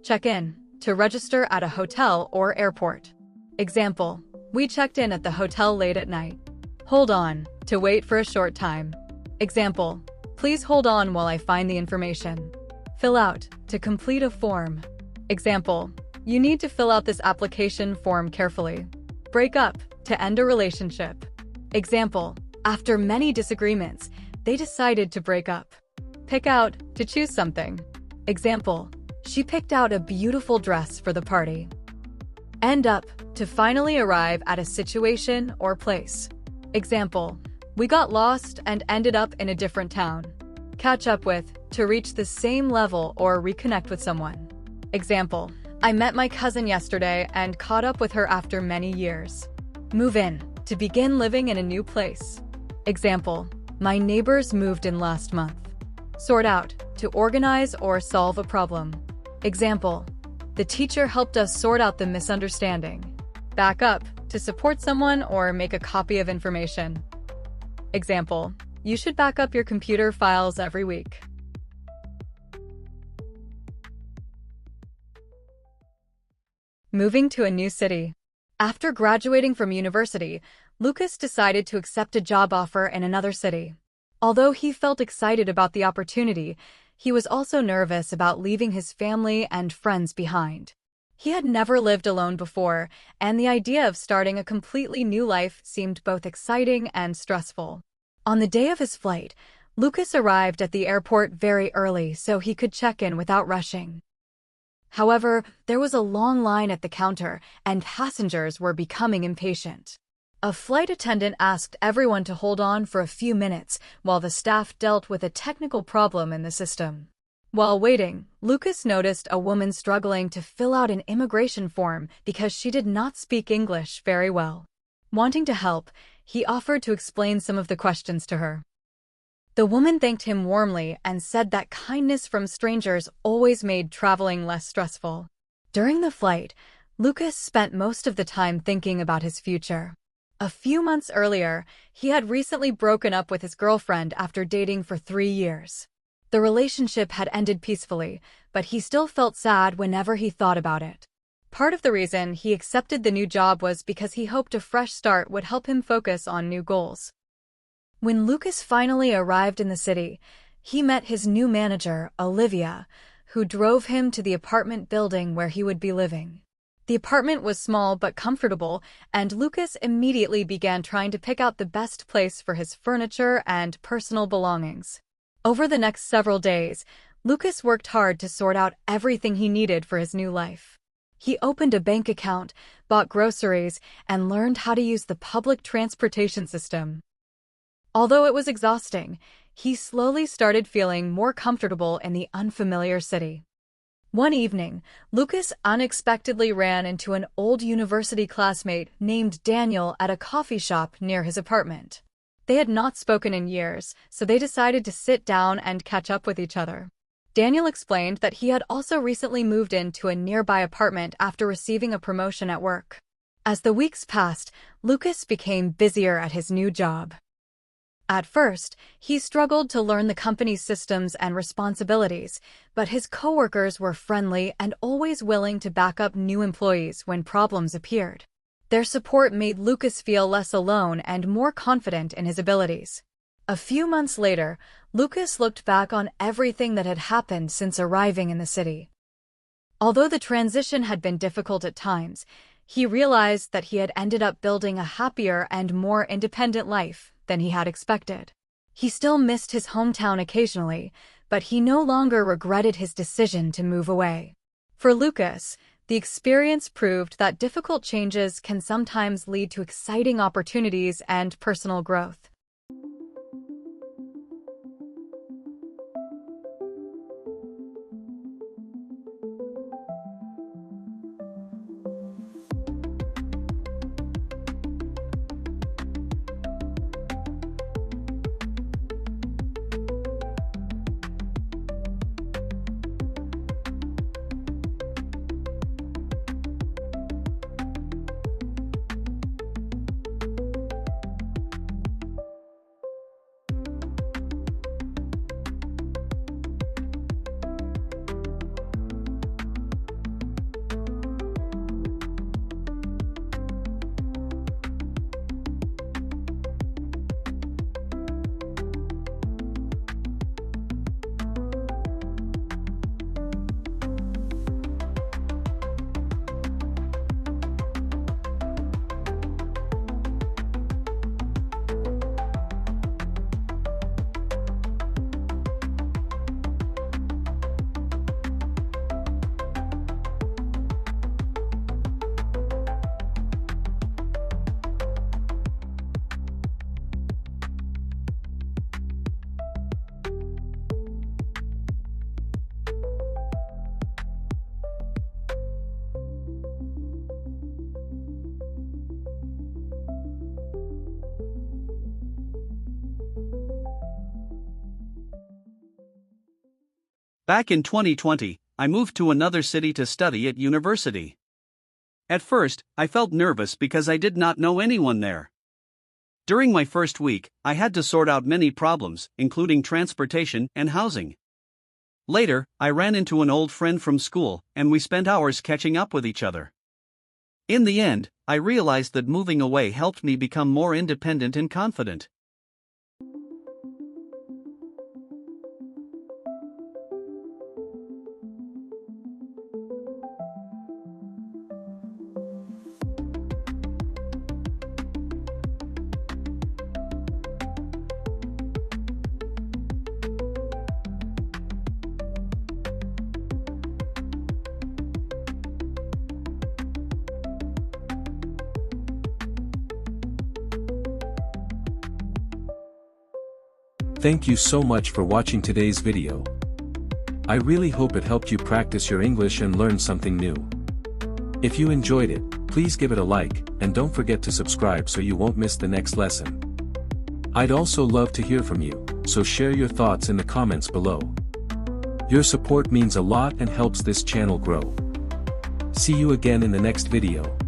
Check in, to register at a hotel or airport. Example, we checked in at the hotel late at night. Hold on, to wait for a short time. Example, please hold on while I find the information. Fill out, to complete a form. Example, you need to fill out this application form carefully. Break up, to end a relationship. Example, after many disagreements, they decided to break up. Pick out, to choose something. Example, she picked out a beautiful dress for the party. End up, to finally arrive at a situation or place. Example, we got lost and ended up in a different town. Catch up with, to reach the same level or reconnect with someone. Example, I met my cousin yesterday and caught up with her after many years. Move in, to begin living in a new place. Example, my neighbors moved in last month. Sort out, to organize or solve a problem. Example, the teacher helped us sort out the misunderstanding. Back up, to support someone or make a copy of information. Example, you should back up your computer files every week. Moving to a new city. After graduating from university, Lucas decided to accept a job offer in another city. Although he felt excited about the opportunity, he was also nervous about leaving his family and friends behind. He had never lived alone before, and the idea of starting a completely new life seemed both exciting and stressful. On the day of his flight, Lucas arrived at the airport very early so he could check in without rushing. However, there was a long line at the counter, and passengers were becoming impatient. A flight attendant asked everyone to hold on for a few minutes while the staff dealt with a technical problem in the system. While waiting, Lucas noticed a woman struggling to fill out an immigration form because she did not speak English very well. Wanting to help, he offered to explain some of the questions to her. The woman thanked him warmly and said that kindness from strangers always made traveling less stressful. During the flight, Lucas spent most of the time thinking about his future. A few months earlier, he had recently broken up with his girlfriend after dating for 3 years. The relationship had ended peacefully, but he still felt sad whenever he thought about it. Part of the reason he accepted the new job was because he hoped a fresh start would help him focus on new goals. When Lucas finally arrived in the city, he met his new manager, Olivia, who drove him to the apartment building where he would be living. The apartment was small but comfortable, and Lucas immediately began trying to pick out the best place for his furniture and personal belongings. Over the next several days, Lucas worked hard to sort out everything he needed for his new life. He opened a bank account, bought groceries, and learned how to use the public transportation system. Although it was exhausting, he slowly started feeling more comfortable in the unfamiliar city. One evening, Lucas unexpectedly ran into an old university classmate named Daniel at a coffee shop near his apartment. They had not spoken in years, so they decided to sit down and catch up with each other. Daniel explained that he had also recently moved into a nearby apartment after receiving a promotion at work. As the weeks passed, Lucas became busier at his new job. At first, he struggled to learn the company's systems and responsibilities, but his coworkers were friendly and always willing to back up new employees when problems appeared. Their support made Lucas feel less alone and more confident in his abilities. A few months later, Lucas looked back on everything that had happened since arriving in the city. Although the transition had been difficult at times, he realized that he had ended up building a happier and more independent life than he had expected. He still missed his hometown occasionally, but he no longer regretted his decision to move away. For Lucas, the experience proved that difficult changes can sometimes lead to exciting opportunities and personal growth. Back in 2020, I moved to another city to study at university. At first, I felt nervous because I did not know anyone there. During my first week, I had to sort out many problems, including transportation and housing. Later, I ran into an old friend from school, and we spent hours catching up with each other. In the end, I realized that moving away helped me become more independent and confident. Thank you so much for watching today's video. I really hope it helped you practice your English and learn something new. If you enjoyed it, please give it a like, and don't forget to subscribe so you won't miss the next lesson. I'd also love to hear from you, so share your thoughts in the comments below. Your support means a lot and helps this channel grow. See you again in the next video.